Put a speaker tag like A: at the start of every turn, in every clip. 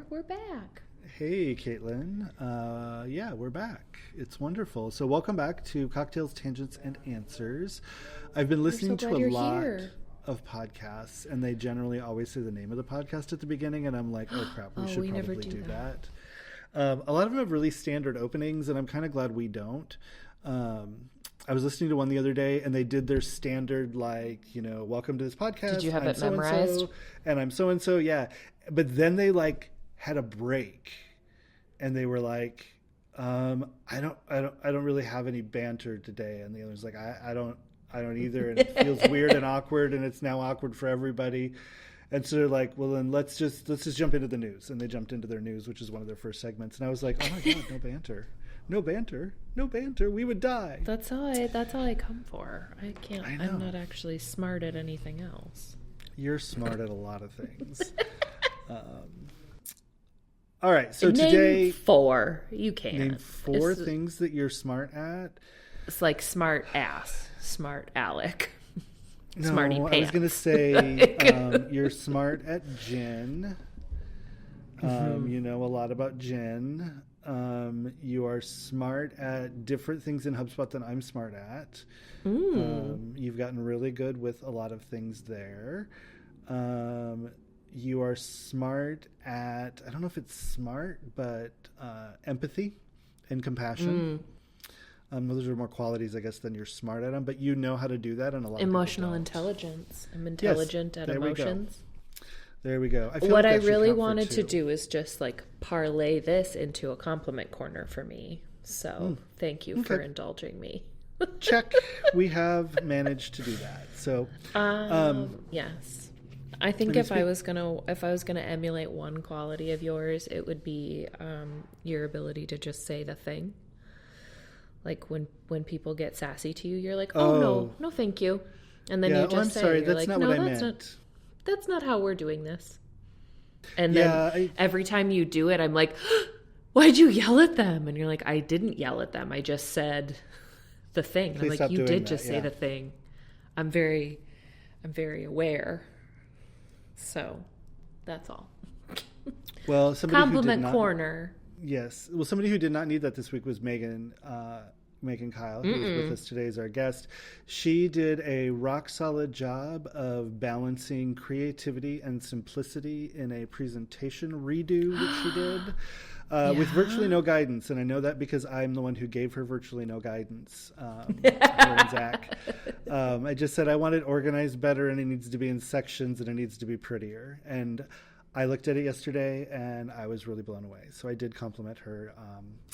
A: we're back.
B: Hey, Catelin. Yeah, we're back. It's wonderful. So welcome back to Cocktails, Tangents, and Answers. I've been listening to a lot of podcasts, and they generally always say the name of the podcast at the beginning, and I'm like, oh crap, we should probably do that. A lot of them have really standard openings, and I'm kind of glad we don't. I was listening to one the other day, and they did their standard, like, you know, welcome to this podcast.
A: Did you have it memorized?
B: And I'm so-and-so, yeah. But then they, like, had a break, and they were like, I don't really have any banter today. And the other's like, I don't either. And it feels weird and awkward, and it's now awkward for everybody. And so they're like, well, then let's just jump into the news. And they jumped into their news, which is one of their first segments. And I was like, oh my God, no banter. No banter. No banter. We would die.
A: That's all I come for. I'm not actually smart at anything else.
B: You're smart at a lot of things. All right. So today.
A: Name four. You can.
B: Name four things that you're smart at.
A: It's like smart ass, smart Alec.
B: No,
A: Smarty pants.
B: I was going to say you're smart at gin. You know a lot about gin. You are smart at different things in HubSpot than I'm smart at. You've gotten really good with a lot of things there. You are smart at, I don't know if it's smart, but empathy and compassion. Those are more qualities, I guess, than you're smart at them, but you know how to do that, and a lot of
A: emotional intelligence. I'm intelligent at emotions.
B: There we go.
A: What I really wanted to do is just like parlay this into a compliment corner for me. So thank you for indulging me.
B: Check. We have managed to do that. So
A: yes. I think if I was gonna emulate one quality of yours, it would be your ability to just say the thing. Like when people get sassy to you, you're like, oh no, thank you. And then you just say,
B: sorry,
A: you're
B: that's
A: like,
B: not what I meant.
A: That's not how we're doing this. And then every time you do it, I'm like, why'd you yell at them? And you're like, I didn't yell at them. I just said the thing. And I'm like, you did just say the thing. I'm very aware. So that's all.
B: Well, somebody
A: compliment corner.
B: Yes. Well, somebody who did not need that this week was Megan Kyle, who is with us today as our guest. She did a rock solid job of balancing creativity and simplicity in a presentation redo that she did with virtually no guidance. And I know that because I'm the one who gave her virtually no guidance, her and Zach. I just said I want it organized better, and it needs to be in sections, and it needs to be prettier. And I looked at it yesterday, and I was really blown away. So I did compliment her.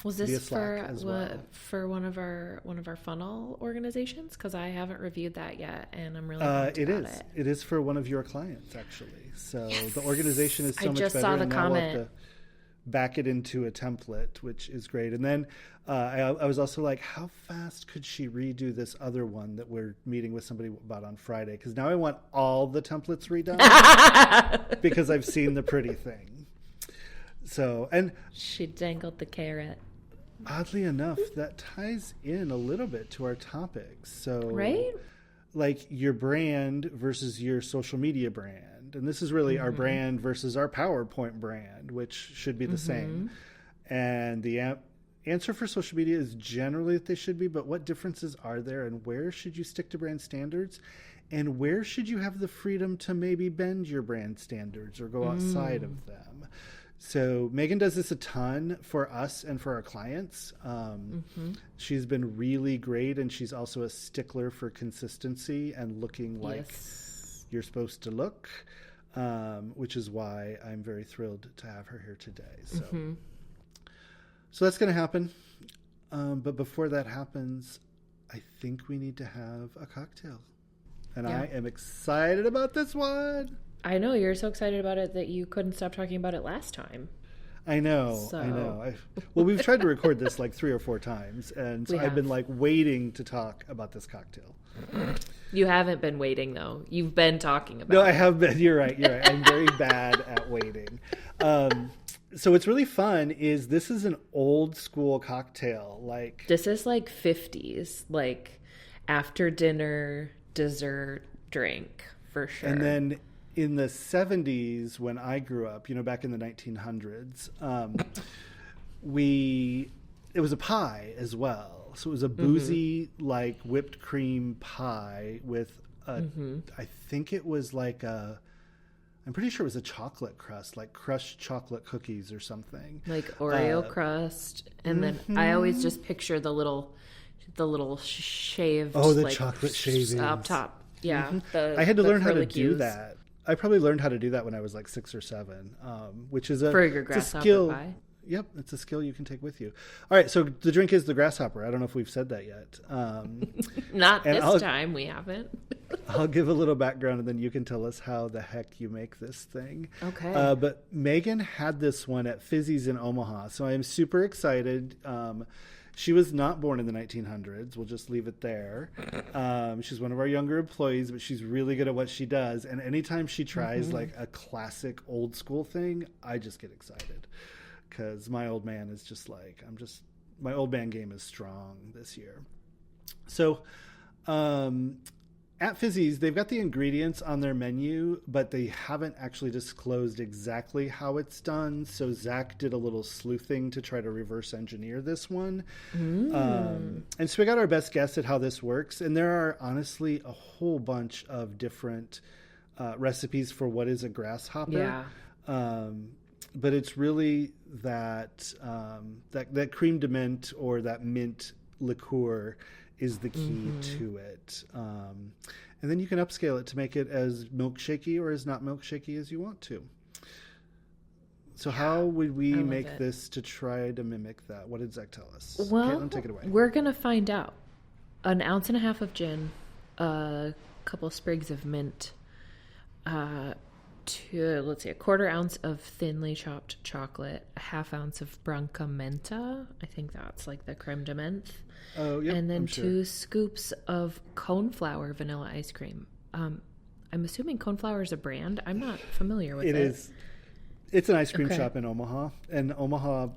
A: Was this for one of our funnel organizations? Because I haven't reviewed that yet, and I'm really
B: it is. It is for one of your clients, actually. So the organization is so much better. I just saw the comment. We'll have to back it into a template, which is great. And then I was also like, how fast could she redo this other one that we're meeting with somebody about on Friday? Because now I want all the templates redone because I've seen the pretty thing. So, and
A: she dangled the carrot.
B: Oddly enough, that ties in a little bit to our topic. So,
A: right?
B: Like your brand versus your social media brand. And this is really our brand versus our PowerPoint brand, which should be the same. And the answer for social media is generally that they should be, but what differences are there, and where should you stick to brand standards, and where should you have the freedom to maybe bend your brand standards or go outside of them? So Megan does this a ton for us and for our clients. She's been really great, and she's also a stickler for consistency and looking like you're supposed to look, which is why I'm very thrilled to have her here today. So that's going to happen. But before that happens, I think we need to have a cocktail. And I am excited about this one.
A: I know. You're so excited about it that you couldn't stop talking about it last time.
B: I know. Well, we've tried to record this like 3 or 4 times, and so I've been like waiting to talk about this cocktail.
A: You haven't been waiting, though. You've been talking about it.
B: No, I have been. You're right. I'm very bad at waiting. So what's really fun is this is an old school cocktail. Like
A: this is like 50s, like after dinner dessert drink for sure.
B: And then in the 70s, when I grew up, back in the 1900s, it was a pie as well. So it was a boozy, like whipped cream pie with I think it was like I'm pretty sure it was a chocolate crust, like crushed chocolate cookies or something.
A: Like Oreo crust. And then I always just picture the little shaved.
B: Oh, the
A: like,
B: chocolate shavings.
A: Up top. Yeah.
B: I had to learn how to do that. I probably learned how to do that when I was like 6 or 7, which is
A: for your grasshopper
B: skill.
A: pie.
B: Yep, it's a skill you can take with you. All right, so the drink is the Grasshopper. I don't know if we've said that yet.
A: Not this time, we haven't.
B: I'll give a little background, and then you can tell us how the heck you make this thing.
A: Okay.
B: But Megan had this one at Fizzys in Omaha, so I am super excited. She was not born in the 1900s. We'll just leave it there. She's one of our younger employees, but she's really good at what she does. And anytime she tries like a classic old school thing, I just get excited. Because my old man is just like, my old man game is strong this year. So at Fizzys, they've got the ingredients on their menu, but they haven't actually disclosed exactly how it's done. So Zac did a little sleuthing to try to reverse engineer this one. And so we got our best guess at how this works. And there are honestly a whole bunch of different recipes for what is a grasshopper.
A: Yeah.
B: But it's really that creme de menthe or that mint liqueur is the key to it. And then you can upscale it to make it as milkshakey or as not milkshakey as you want to. So how would we make this to try to mimic that? What did Zac tell us?
A: Well,
B: Catelin, take it away.
A: We're going to find out. 1.5 ounces of gin, a couple of sprigs of mint, a 1/4 ounce of thinly chopped chocolate, a 1/2 ounce of Branca Menta. I think that's like the creme de menthe.
B: Oh, yep.
A: And then
B: I'm
A: 2 scoops of Coneflower Vanilla Ice Cream. I'm assuming Coneflower is a brand. I'm not familiar with it.
B: It is. It's an ice cream shop in Omaha. And Omaha,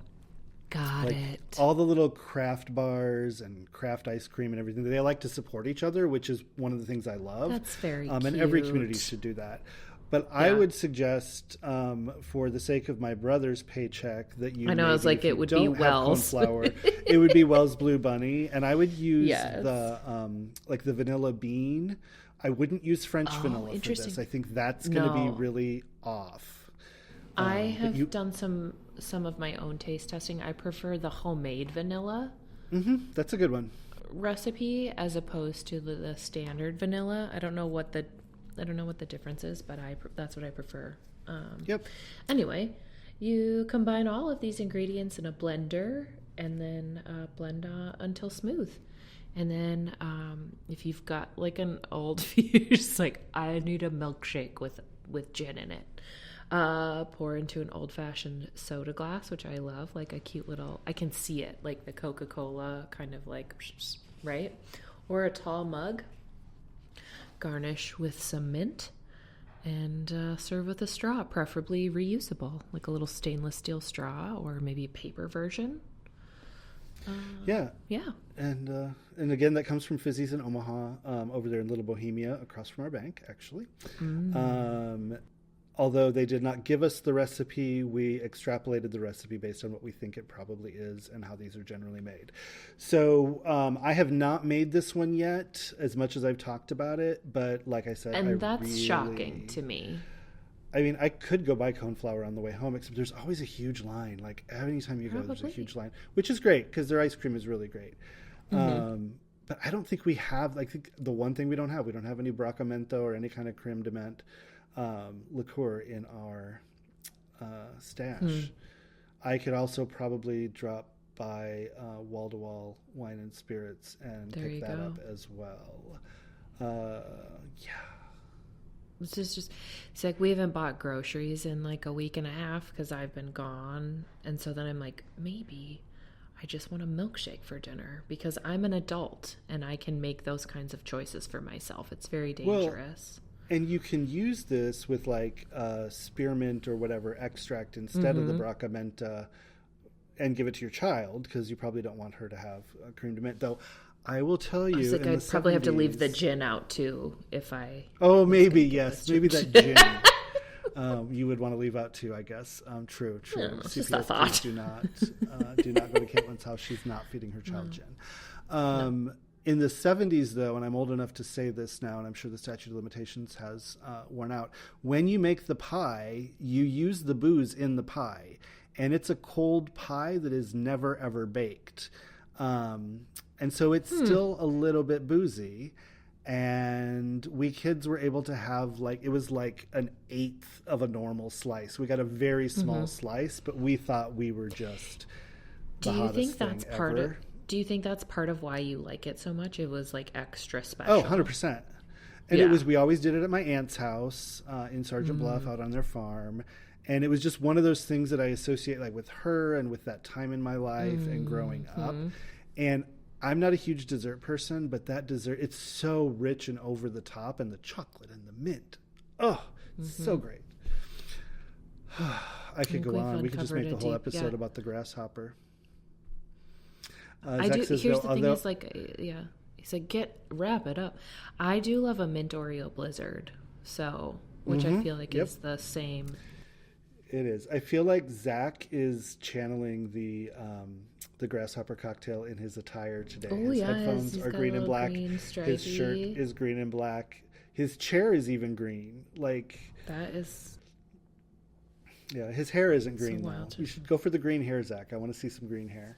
A: got it.
B: All the little craft bars and craft ice cream and everything, they like to support each other, which is one of the things I love.
A: That's very cute.
B: And every community should do that. But I would suggest, for the sake of my brother's paycheck, that you.
A: I know. I was like, it would be Wells.
B: It would be Wells Blue Bunny, and I would use the vanilla bean. I wouldn't use French vanilla for this. I think that's going to be really off.
A: I have done some of my own taste testing. I prefer the homemade vanilla.
B: That's a good one.
A: Recipe as opposed to the standard vanilla. I don't know what the difference is, but that's what I prefer.
B: Yep.
A: Anyway, you combine all of these ingredients in a blender and then blend until smooth. And then if you've got like an old, you're just like, I need a milkshake with gin in it. Pour into an old-fashioned soda glass, which I love, like a cute little, I can see it, like the Coca-Cola kind of like, right? Or a tall mug. Garnish with some mint and serve with a straw, preferably reusable, like a little stainless steel straw or maybe a paper version.
B: Yeah. And again, that comes from Fizzys in Omaha, over there in Little Bohemia, across from our bank, actually. Although they did not give us the recipe, we extrapolated the recipe based on what we think it probably is and how these are generally made. So I have not made this one yet, as much as I've talked about it. But like I said,
A: that's shocking to me.
B: I mean, I could go buy Coneflower on the way home, except there's always a huge line. Like anytime you go, there's a huge line, which is great because their ice cream is really great. But I don't think we have. I think the one thing we don't have any Branca Menta or any kind of creme de menthe liqueur in our stash. I could also probably drop by Wall to Wall Wine and Spirits and pick that up as well.
A: It's like we haven't bought groceries in like a week and a half because I've been gone, and so then I'm like, maybe I just want a milkshake for dinner because I'm an adult and I can make those kinds of choices for myself. It's very dangerous.
B: And you can use this with like spearmint or whatever extract instead of the Branca Menta and give it to your child because you probably don't want her to have a creme de menthe. Though I will tell you.
A: Like I'd probably have to leave the gin out too if I.
B: Oh, maybe yes, maybe that gin. You would want to leave out too, I guess. True.
A: Yeah,
B: CPS, please do not go to Caitlin's house. She's not feeding her child gin. No. In the 70s, though, and I'm old enough to say this now, and I'm sure the statute of limitations has worn out, when you make the pie, you use the booze in the pie. And it's a cold pie that is never, ever baked. And so it's still a little bit boozy. And we kids were able to have, it was like an eighth of a normal slice. We got a very small slice, but we thought we were just the hottest thing ever.
A: Do you think that's part of why you like it so much? It was like extra special.
B: Oh, 100%. And we always did it at my aunt's house in Sergeant Bluff out on their farm. And it was just one of those things that I associate with her and with that time in my life and growing up. And I'm not a huge dessert person, but that dessert, it's so rich and over the top, and the chocolate and the mint. Oh, it's so great. I could go on. We could just make the whole episode about the grasshopper.
A: I do. Here's the thing: is he said, wrap it up. I do love a mint Oreo blizzard, which I feel like is the same.
B: It is. I feel like Zac is channeling the grasshopper cocktail in his attire today.
A: Oh,
B: his headphones are green and black. His shirt is green and black. His chair is even green.
A: That is.
B: Yeah, his hair isn't green though. You should go for the green hair, Zac. I want to see some green hair.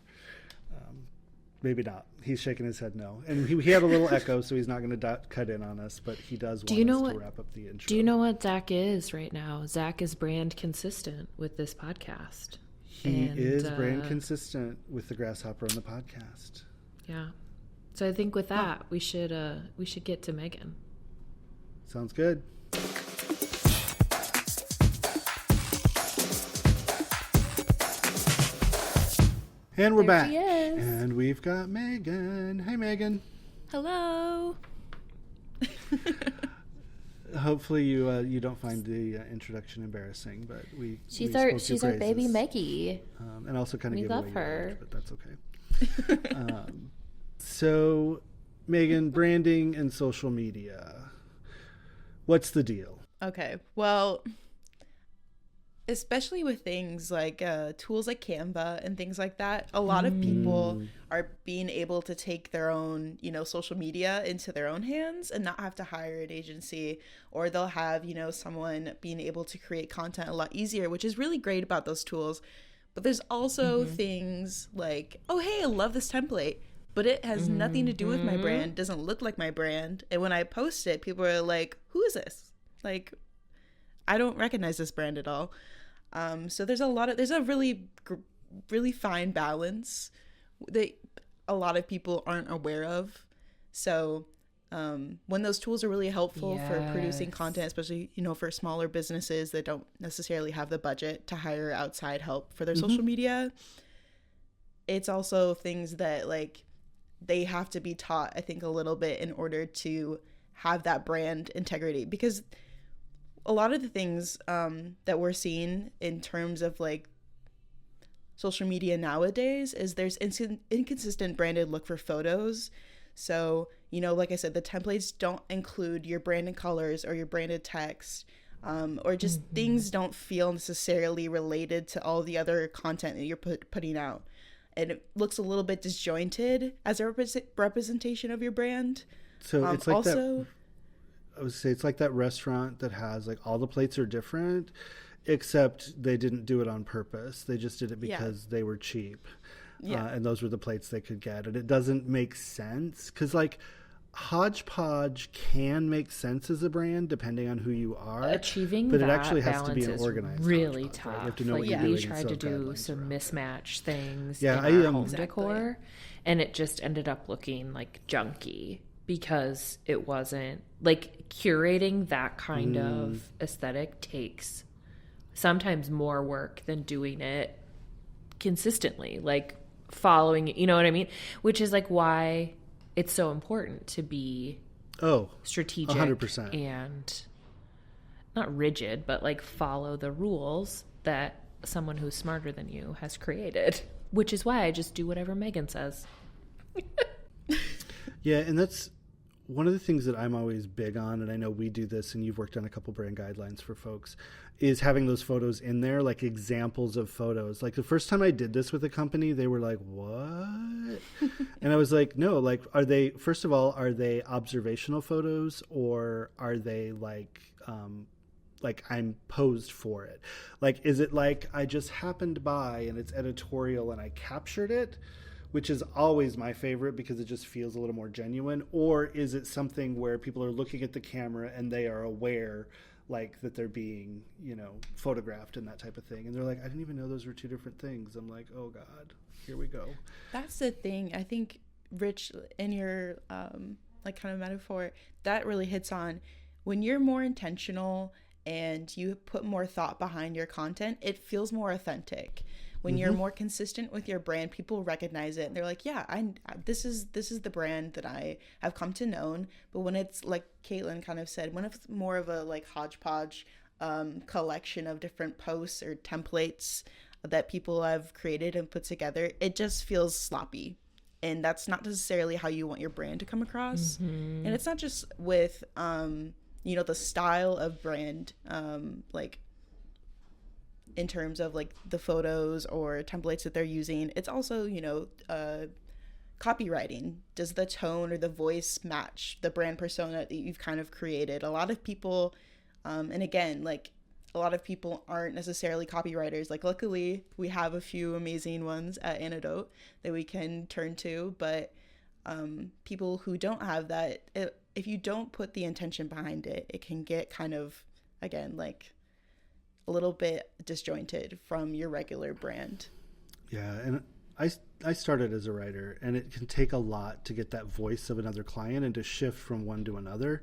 B: Maybe not. He's shaking his head no. And he had a little echo, so he's not going to cut in on us, but he does want us to wrap up the intro.
A: Do you know what Zac is right now? Zac is brand consistent with this podcast.
B: He is brand consistent with the grasshopper on the podcast.
A: Yeah. So I think with that, we should get to Megan.
B: Sounds good. And we're back. And we've got Megan. Hey, Megan.
A: Hello.
B: Hopefully you don't find the introduction embarrassing, but
C: she's our baby Mackey.
B: And also kind of give away
C: her.
B: Age, but that's okay. So, Megan, branding and social media. What's the deal?
C: Okay. Well, especially with things like tools like Canva and things like that, a lot of people are being able to take their own, social media into their own hands and not have to hire an agency, or they'll have, someone being able to create content a lot easier, which is really great about those tools. But there's also things like, oh, hey, I love this template, but it has nothing to do with my brand, doesn't look like my brand. And when I post it, people are like, who is this? I don't recognize this brand at all. So there's a really fine balance that a lot of people aren't aware of. So when those tools are really helpful for producing content, especially, for smaller businesses that don't necessarily have the budget to hire outside help for their social media, it's also things that they have to be taught, I think, a little bit in order to have that brand integrity, because a lot of the things that we're seeing in terms of social media nowadays is there's inconsistent branded look for photos. So, like I said, the templates don't include your branded colors or your branded text, or just things don't feel necessarily related to all the other content that you're putting out. And it looks a little bit disjointed as a representation of your brand.
B: So it's like that. I would say it's like that restaurant that has all the plates are different, except they didn't do it on purpose. They just did it because they were cheap. And those were the plates they could get. And it doesn't make sense because hodgepodge can make sense as a brand depending on who you are.
A: Achieving
B: but
A: that
B: it actually has
A: balance
B: to be an
A: is
B: organized
A: really
B: tough.
A: Right?
B: You have to know what you're doing.
A: We tried to do some mismatch things
B: in
A: our home decor, and it just ended up looking junky because it wasn't curating that kind of aesthetic takes sometimes more work than doing it consistently, following, you know what I mean? Which is why it's so important to be strategic 100%. And not rigid, but follow the rules that someone who's smarter than you has created, which is why I just do whatever Megan says.
B: Yeah, and that's one of the things that I'm always big on, and I know we do this, and you've worked on a couple brand guidelines for folks, is having those photos in there, like examples of photos. Like the first time I did this with a company, they were like, what? And I was like, no, like, are they, first of all, are they observational photos, or are they like I'm posed for it? Like, is it like I just happened by and it's editorial and I captured it, which is always my favorite because it just feels a little more genuine? Or is it something where people are looking at the camera and they are aware, like, that they're being, photographed and that type of thing? And they're like, I didn't even know those were two different things. I'm like, oh God, here we go.
C: That's the thing. I think, Rich, in your kind of metaphor, that really hits on when you're more intentional and you put more thought behind your content, it feels more authentic. When you're more consistent with your brand, people recognize it and they're like, yeah, this is the brand that I have come to know. But when it's like Catelin kind of said, when it's more of a like hodgepodge collection of different posts or templates that people have created and put together, it just feels sloppy. And that's not necessarily how you want your brand to come across. And it's not just with the style of brand, like in terms of like the photos or templates that they're using. It's also, copywriting. Does the tone or the voice match the brand persona that you've kind of created? A lot of people, and again, like a lot of people aren't necessarily copywriters. Like luckily we have a few amazing ones at Antidote that we can turn to, but people who don't have that, if you don't put the intention behind it, it can get kind of, again, like a little bit disjointed from your regular brand.
B: Yeah, and I started as a writer, and it can take a lot to get that voice of another client and to shift from one to another.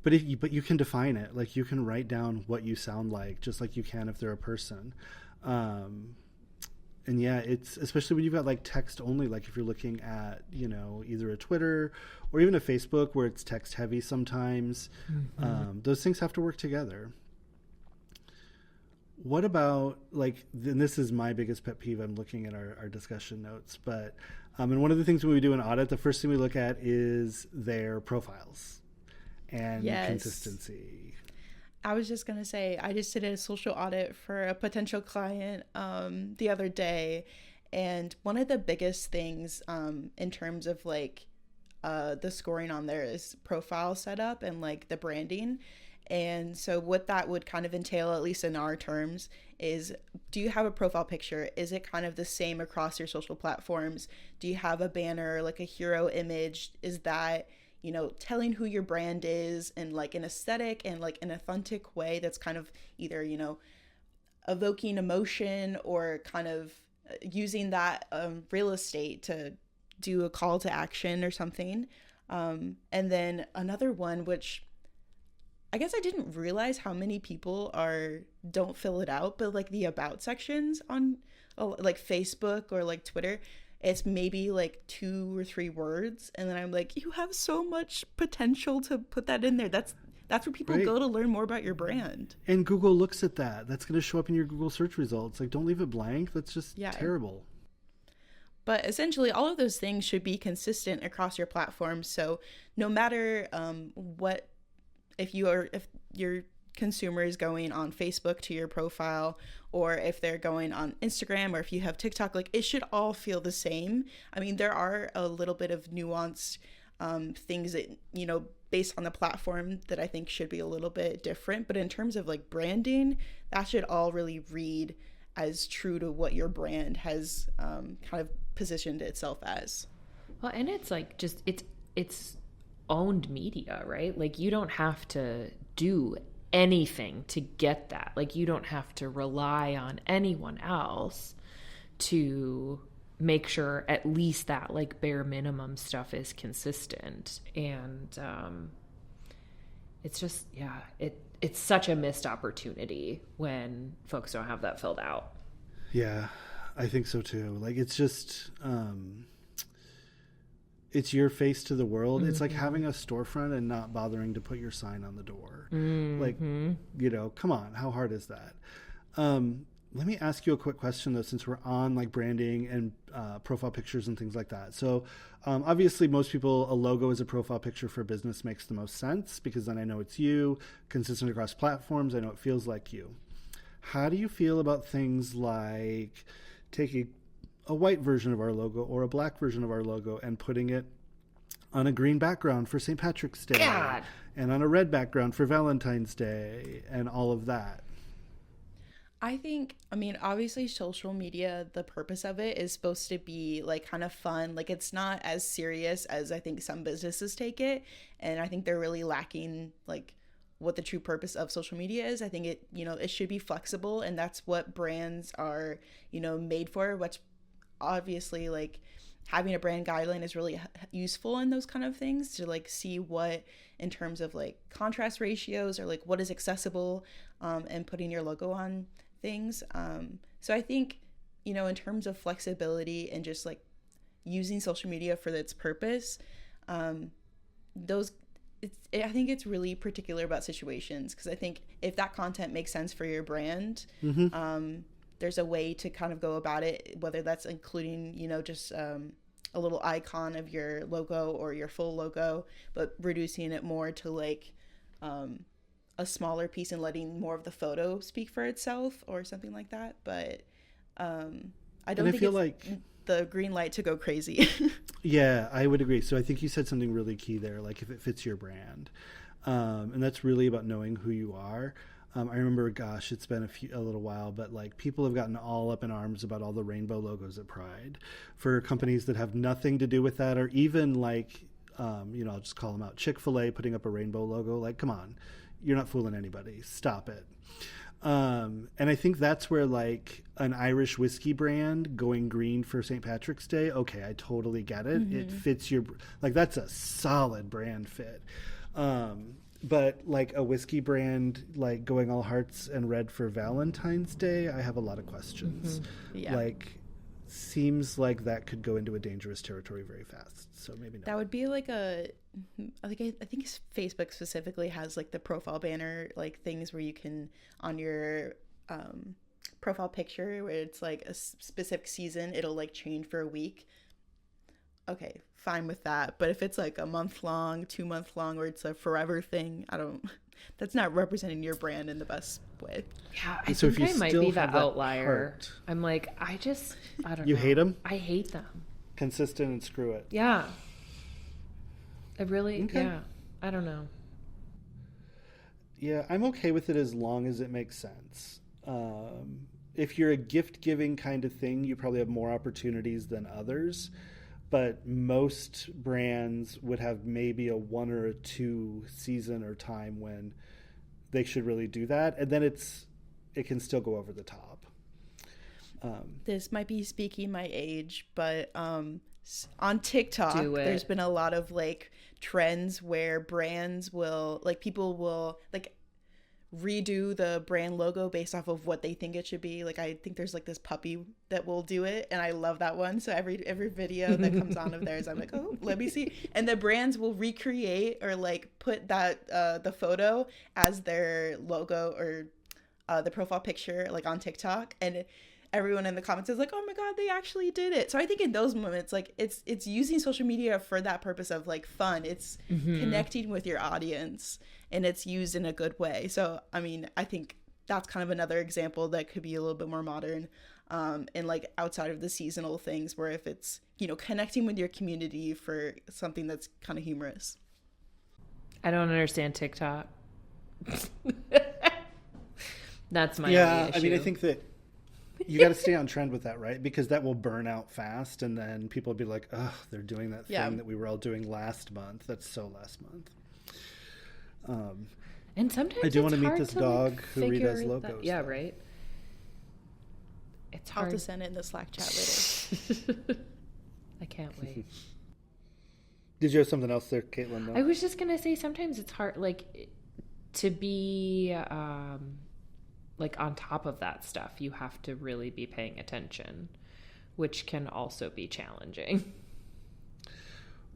B: But you can define it. Like you can write down what you sound like, just like you can if they're a person. And yeah, it's especially when you've got like text only, like if you're looking at, either a Twitter or even a Facebook where it's text heavy sometimes, those things have to work together. What about like, and this is my biggest pet peeve, I'm looking at our discussion notes, but, and one of the things when we do an audit, the first thing we look at is their profiles and consistency.
C: I was just going to say, I just did a social audit for a potential client the other day. And one of the biggest things in terms of like the scoring on there is profile setup and like the branding. And so what that would kind of entail, at least in our terms, is do you have a profile picture? Is it kind of the same across your social platforms? Do you have a banner, like a hero image? Is that, telling who your brand is and like an aesthetic and like an authentic way that's kind of either, evoking emotion or kind of using that real estate to do a call to action or something. And then another one, which I guess I didn't realize how many people don't fill it out, but like the about sections on like Facebook or like Twitter, it's maybe like 2 or 3 words. And then I'm like, you have so much potential to put that in there. That's where people go to learn more about your brand.
B: And Google looks at that. That's going to show up in your Google search results. Like, don't leave it blank. That's just terrible.
C: But essentially, all of those things should be consistent across your platform. So no matter if your consumer is going on Facebook to your profile, or if they're going on Instagram, or if you have TikTok, like it should all feel the same. I mean, there are a little bit of nuanced things that, based on the platform that I think should be a little bit different. But in terms of like branding, that should all really read as true to what your brand has kind of positioned itself as.
A: Well, and it's like just it's owned media, right? Like you don't have to do anything to get that. Like you don't have to rely on anyone else to make sure at least that like bare minimum stuff is consistent. And it's just, it's such a missed opportunity when folks don't have that filled out.
B: Yeah, I think so too. Like it's just it's your face to the world. It's like having a storefront and not bothering to put your sign on the door. Like, come on, how hard is that? Let me ask you a quick question though, since we're on like branding and profile pictures and things like that. So obviously most people, a logo as a profile picture for a business makes the most sense because then I know it's you, consistent across platforms. I know it feels like you. How do you feel about things like taking a white version of our logo or a black version of our logo and putting it on a green background for St. Patrick's Day and on a red background for Valentine's Day and all of that?
C: I think, I mean, obviously social media, the purpose of it is supposed to be like kind of fun. Like it's not as serious as I think some businesses take it. And I think they're really lacking like what the true purpose of social media is. I think it, you know, it should be flexible, and that's what brands are, you know, made for, which obviously like having a brand guideline is really useful in those kind of things to like see what in terms of like contrast ratios or like what is accessible and putting your logo on things. So I think, you know, in terms of flexibility and just like using social media for its purpose, I think it's really particular about situations, because I think if that content makes sense for your brand, there's a way to kind of go about it, whether that's including, you know, just a little icon of your logo or your full logo, but reducing it more to like a smaller piece and letting more of the photo speak for itself or something like that. But I don't think it's the green light to go crazy.
B: Yeah, I would agree. So I think you said something really key there, like if it fits your brand. And that's really about knowing who you are. I remember, gosh, it's been a little while, but like people have gotten all up in arms about all the rainbow logos at Pride for companies that have nothing to do with that, or even like, you know, I'll just call them out. Chick-fil-A putting up a rainbow logo. Like, come on, you're not fooling anybody. Stop it. And I think that's where like an Irish whiskey brand going green for St. Patrick's Day. Okay, I totally get it. It fits your, like that's a solid brand fit. But like a whiskey brand, like going all hearts and red for Valentine's Day, I have a lot of questions.
C: Yeah.
B: Like, seems like that could go into a dangerous territory very fast. So maybe not.
C: That would be like I think Facebook specifically has like the profile banner, like things where you can, on your profile picture, where it's like a specific season, it'll like change for a week. Okay, fine with that. But if it's like a month long, 2 month long, or it's a forever thing, that's not representing your brand in the best way.
A: Yeah, I think I might be the outlier.
B: Heart,
A: I'm like, I don't know.
B: You hate them?
A: I hate them.
B: Consistent and screw it.
A: Yeah. Yeah, I don't know.
B: Yeah, I'm okay with it as long as it makes sense. If you're a gift-giving kind of thing, you probably have more opportunities than others. But most brands would have maybe a 1 or a 2 season or time when they should really do that. And then it can still go over the top.
C: This might be speaking my age, but on TikTok, there's been a lot of like trends where brands will, like people will like redo the brand logo based off of what they think it should be. Like I think there's like this puppy that will do it, and I love that one. So every video that comes on of theirs, I'm like, oh, let me see. And the brands will recreate or like put that the photo as their logo or the profile picture like on TikTok, and everyone in the comments is like, oh my god, they actually did it. So I think in those moments, like it's using social media for that purpose of like fun. It's connecting with your audience, and it's used in a good way. So I mean, I think that's kind of another example that could be a little bit more modern, and like outside of the seasonal things, where if it's, you know, connecting with your community for something that's kind of humorous.
A: I don't understand TikTok. That's my only issue.
B: I mean, I think that you got to stay on trend with that, right? Because that will burn out fast, and then people will be like, oh, they're doing that thing that we were all doing last month. That's so last month.
A: And sometimes
B: I do want to meet this dog who redoes logos.
A: Yeah, right? It's hard.
C: I'll have to send it in the Slack chat later.
A: I can't wait.
B: Did you have something else there, Catelin?
A: I was just going to say sometimes it's hard, like, to be... like on top of that stuff, you have to really be paying attention, which can also be challenging.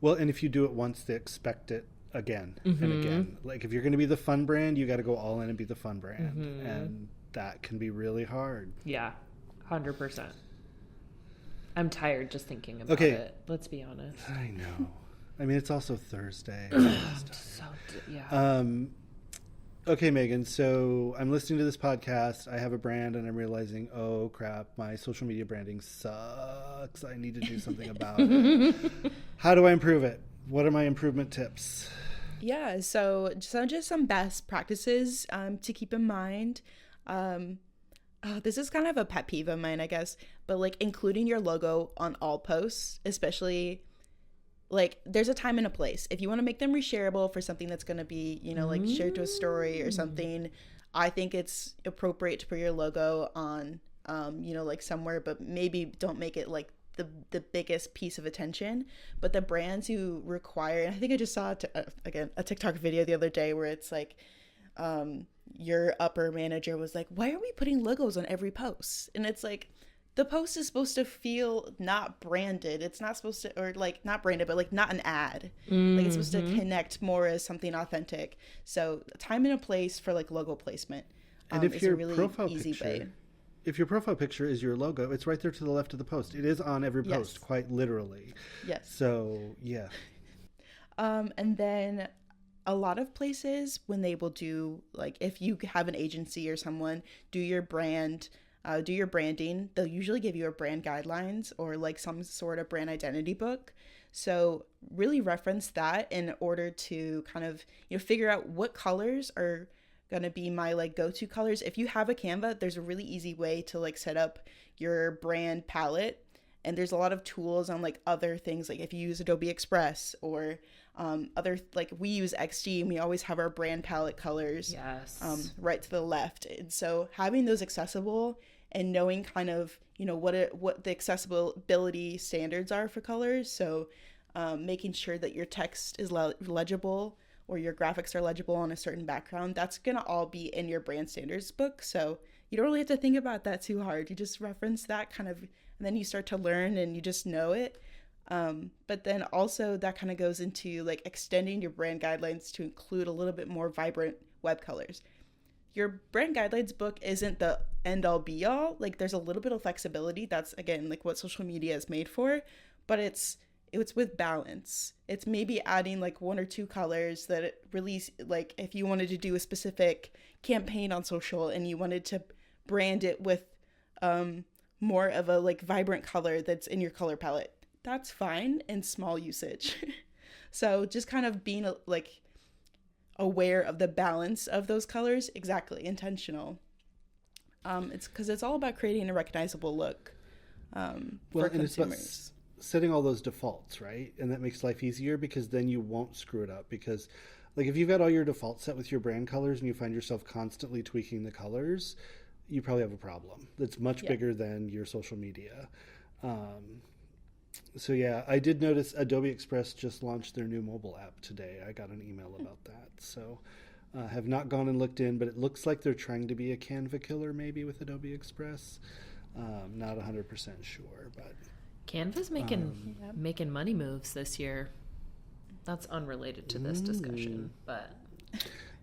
B: Well, and if you do it once, they expect it again and again. Like if you're going to be the fun brand, you got to go all in and be the fun brand. And that can be really hard.
A: Yeah, 100%. I'm tired just thinking about it. Let's be honest.
B: I know. I mean, it's also Thursday.
A: Yeah.
B: Okay, Megan. So I'm listening to this podcast. I have a brand, and I'm realizing, oh crap, my social media branding sucks. I need to do something about it. How do I improve it? What are my improvement tips?
C: Yeah. So just some best practices to keep in mind. This is kind of a pet peeve of mine, I guess, but like including your logo on all posts, especially like there's a time and a place. If you want to make them reshareable for something that's going to be, you know, like shared to a story or something, I think it's appropriate to put your logo on, you know, like somewhere, but maybe don't make it like the biggest piece of attention. But the brands who require, and I think I just saw a TikTok video the other day where it's like, your upper manager was like, why are we putting logos on every post? And it's like, the post is supposed to feel not branded. It's not supposed to, or like not branded, but like not an ad. Like it's supposed to connect more as something authentic. So time and a place for like logo placement.
B: And if your
C: a really
B: profile
C: easy
B: picture,
C: way.
B: If your profile picture is your logo, it's right there to the left of the post. It is on every post, quite literally.
C: Yes.
B: So yeah.
C: And then a lot of places when they will do, like if you have an agency or someone do your branding, they'll usually give you a brand guidelines or like some sort of brand identity book. So really reference that in order to kind of, you know, figure out what colors are going to be my like go-to colors. If you have a Canva, there's a really easy way to like set up your brand palette. And there's a lot of tools on like other things, like if you use Adobe Express or other, like we use XD and we always have our brand palette colors right to the left. And so having those accessible and knowing kind of, you know, what the accessibility standards are for colors. So making sure that your text is legible or your graphics are legible on a certain background, that's going to all be in your brand standards book. So you don't really have to think about that too hard. You just reference that kind of, and then you start to learn and you just know it. But then also that kind of goes into like extending your brand guidelines to include a little bit more vibrant web colors. Your brand guidelines book isn't the end all be all. Like there's a little bit of flexibility. That's again, like what social media is made for, but it's with balance. It's maybe adding like one or two colors that it really, like if you wanted to do a specific campaign on social and you wanted to brand it with, more of a like vibrant color that's in your color palette, that's fine in small usage. So just kind of being like aware of the balance of those colors, exactly, intentional. It's because it's all about creating a recognizable look for consumers.
B: It's setting all those defaults, right? And that makes life easier because then you won't screw it up. Because like if you've got all your defaults set with your brand colors and you find yourself constantly tweaking the colors, you probably have a problem that's much bigger than your social media. So yeah, I did notice Adobe Express just launched their new mobile app today. I got an email about that. So have not gone and looked in, but it looks like they're trying to be a Canva killer maybe with Adobe Express. Not 100% sure, but
A: Canva's making money moves this year. That's unrelated to this discussion, but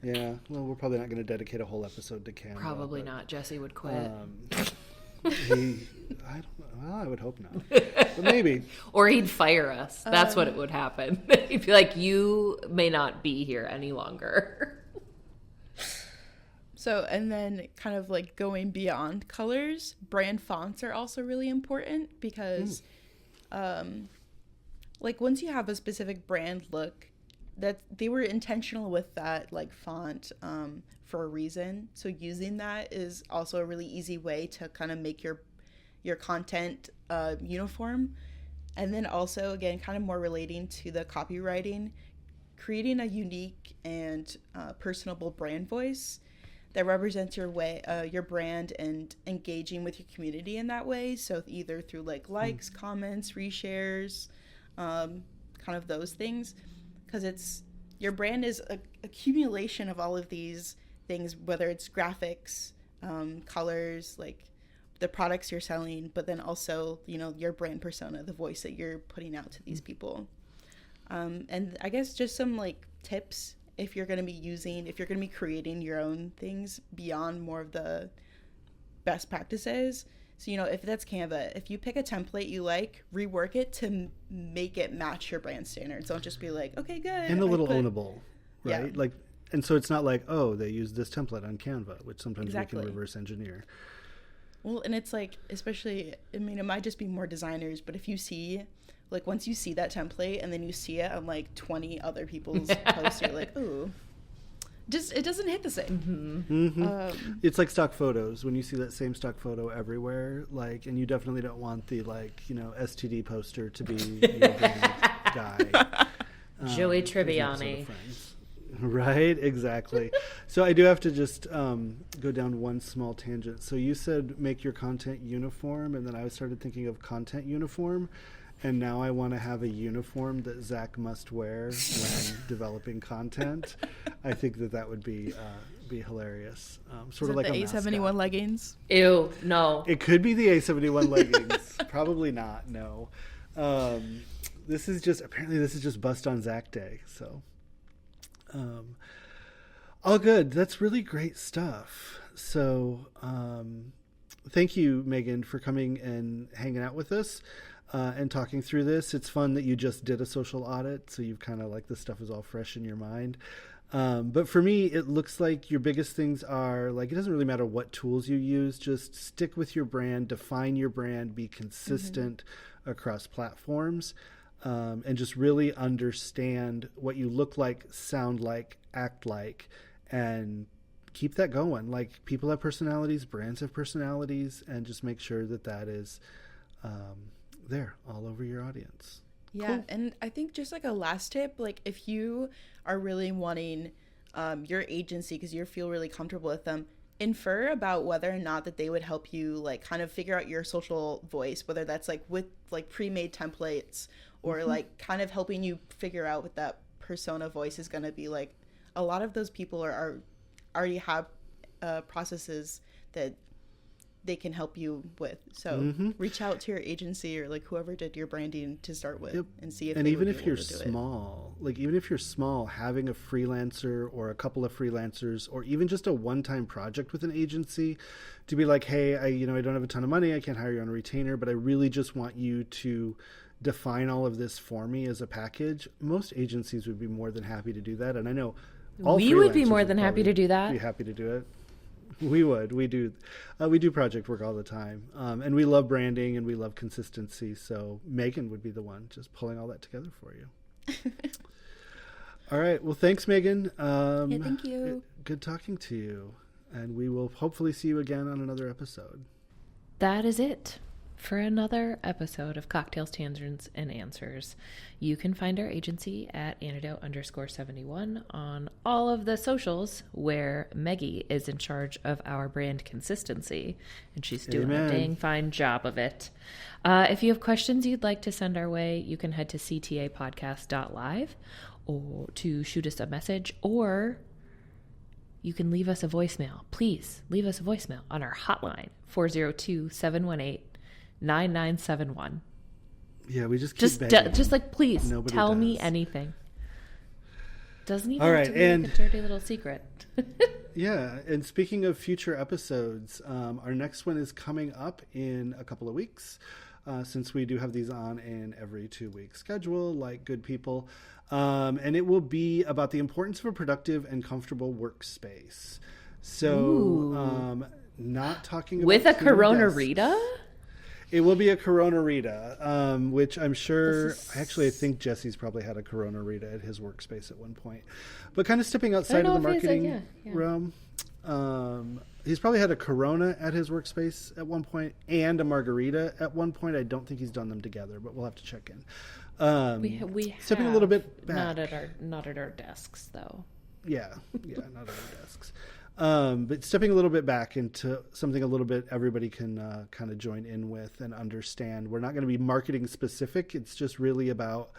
B: yeah, well, we're probably not going to dedicate a whole episode to Canva.
A: Probably not. Jesse would quit.
B: I don't know. Well, I would hope not. But maybe.
A: Or he'd fire us. That's what it would happen. He'd be like, you may not be here any longer.
C: So, and then kind of like going beyond colors, brand fonts are also really important because like once you have a specific brand look, that they were intentional with that like font for a reason. So using that is also a really easy way to kind of make your content uniform. And then also again, kind of more relating to the copywriting, creating a unique and personable brand voice that represents your brand and engaging with your community in that way. So either through like likes, comments, reshares, kind of those things. Because it's your brand is a accumulation of all of these things, whether it's graphics, colors, like the products you're selling, but then also, you know, your brand persona, the voice that you're putting out to these people. And I guess just some like tips if you're going to be creating your own things beyond more of the best practices. So, if that's Canva, if you pick a template you like, rework it to make it match your brand standards. Don't just be like, okay, good.
B: And ownable, right? Yeah. And so it's not like, oh, they use this template on Canva, which sometimes we can reverse engineer.
C: Well, and it's especially, it might just be more designers, but if you see, once you see that template and then you see it on 20 other people's posts, you're like, ooh. It doesn't hit the same.
B: Mm-hmm. Mm-hmm. It's like stock photos. When you see that same stock photo everywhere, and you definitely don't want the STD poster to be your brand guy.
A: Joey Tribbiani.
B: Right, exactly. So I do have to just go down one small tangent. So you said make your content uniform, and then I started thinking of content uniform. And now I want to have a uniform that Zac must wear when developing content. I think that would be hilarious. Sort of like
C: the A71 leggings.
A: Ew, no.
B: It could be the A71 leggings. Probably not. No. This is just Bust on Zac Day. So, all good. That's really great stuff. So, thank you, Megan, for coming and hanging out with us. And talking through this. It's fun that you just did a social audit, so you've kind of this stuff is all fresh in your mind. But for me, it looks like your biggest things are it doesn't really matter what tools you use, just stick with your brand, define your brand, be consistent across platforms, and just really understand what you look like, sound like, act like, and keep that going. People have personalities, brands have personalities, and just make sure that is there all over your audience.
C: Yeah.
B: Cool.
C: And I think just a last tip, if you are really wanting your agency because you feel really comfortable with them, infer about whether or not that they would help you kind of figure out your social voice, whether that's with pre-made templates or kind of helping you figure out what that persona voice is going to be. A lot of those people are already have processes that they can help you with. So reach out to your agency or whoever did your branding to start with and see if
B: and even if you're small, even if you're small, having a freelancer or a couple of freelancers or even just a one-time project with an agency to be hey, I don't have a ton of money, I can't hire you on a retainer, but I really just want you to define all of this for me as a package. Most agencies would be more than happy to do that, and I know
A: we would be more than happy to do that.
B: Be happy to do it. We would. We do. We do project work all the time. And we love branding and we love consistency. So Megan would be the one just pulling all that together for you. All right. Well, thanks, Megan.
C: Thank you.
B: Good talking to you. And we will hopefully see you again on another episode.
A: That is it for another episode of Cocktails, Tangerines, and Answers. You can find our agency at Antidote_71 on all of the socials, where Maggie is in charge of our brand consistency, and she's doing a dang fine job of it. If you have questions you'd like to send our way, you can head to ctapodcast.live or to shoot us a message, or you can leave us a voicemail. Please leave us a voicemail on our hotline, 402-718-9971.
B: Yeah, we just keep begging.
A: Just please
B: Nobody
A: tell
B: does.
A: me anything. Doesn't even
B: All
A: have
B: right,
A: to be a dirty little secret.
B: Yeah, and speaking of future episodes, our next one is coming up in a couple of weeks, since we do have these on in every 2-week schedule, like good people. And it will be about the importance of a productive and comfortable workspace. So, not talking about
A: with a Corona Rita?
B: It will be a Corona Rita, which I'm sure, I think Jesse's probably had a Corona Rita at his workspace at one point. But kind of stepping outside of the marketing realm, he's probably had a Corona at his workspace at one point and a margarita at one point. I don't think he's done them together, but we'll have to check in.
A: We
B: stepping
A: have,
B: a little bit back.
A: Not at our desks, though.
B: Yeah, not at our desks. But stepping a little bit back into something a little bit everybody can kind of join in with and understand. We're not going to be marketing specific. It's just really about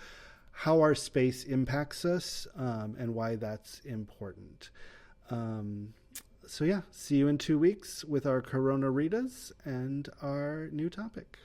B: how our space impacts us and why that's important. So yeah, see you in 2 weeks with our Corona Ritas and our new topic.